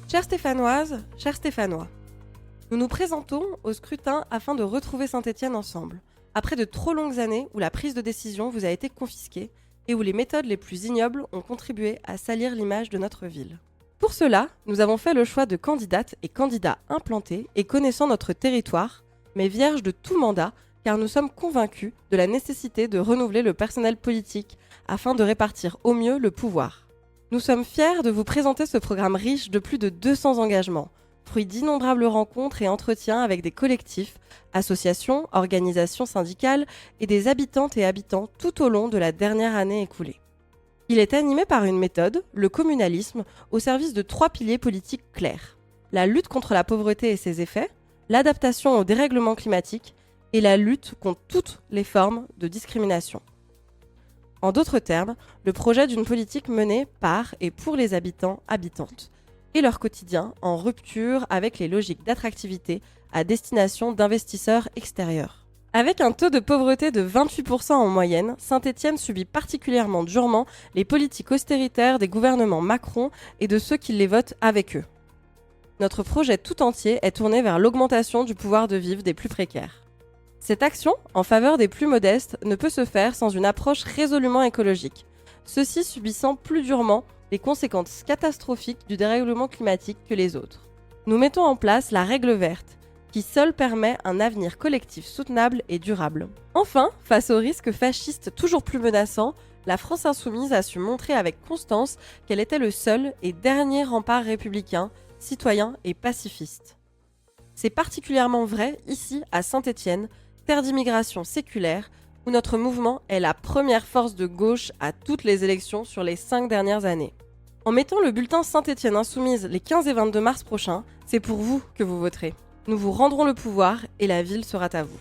Chères Stéphanoises, chers Stéphanois, nous nous présentons au scrutin afin de retrouver Saint-Étienne ensemble, après de trop longues années où la prise de décision vous a été confisquée et où les méthodes les plus ignobles ont contribué à salir l'image de notre ville. Pour cela, nous avons fait le choix de candidates et candidats implantés et connaissant notre territoire, mais vierges de tout mandat, car nous sommes convaincus de la nécessité de renouveler le personnel politique afin de répartir au mieux le pouvoir. Nous sommes fiers de vous présenter ce programme riche de plus de 200 engagements, fruit d'innombrables rencontres et entretiens avec des collectifs, associations, organisations syndicales et des habitantes et habitants tout au long de la dernière année écoulée. Il est animé par une méthode, le communalisme, au service de 3 piliers politiques clairs. La lutte contre la pauvreté et ses effets, l'adaptation au dérèglement climatique et la lutte contre toutes les formes de discrimination. En d'autres termes, le projet d'une politique menée par et pour les habitants, habitantes, et leur quotidien en rupture avec les logiques d'attractivité à destination d'investisseurs extérieurs. Avec un taux de pauvreté de 28% en moyenne, Saint-Étienne subit particulièrement durement les politiques austéritaires des gouvernements Macron et de ceux qui les votent avec eux. Notre projet tout entier est tourné vers l'augmentation du pouvoir de vivre des plus précaires. Cette action en faveur des plus modestes ne peut se faire sans une approche résolument écologique, ceux-ci subissant plus durement les conséquences catastrophiques du dérèglement climatique que les autres. Nous mettons en place la règle verte, qui seule permet un avenir collectif soutenable et durable. Enfin, face aux risques fascistes toujours plus menaçants, la France insoumise a su montrer avec constance qu'elle était le seul et dernier rempart républicain, citoyen et pacifiste. C'est particulièrement vrai ici, à Saint-Étienne, terre d'immigration séculaire, où notre mouvement est la première force de gauche à toutes les élections sur les 5 dernières années. En mettant le bulletin Saint-Étienne Insoumise les 15 et 22 mars prochains, c'est pour vous que vous voterez. Nous vous rendrons le pouvoir et la ville sera à vous.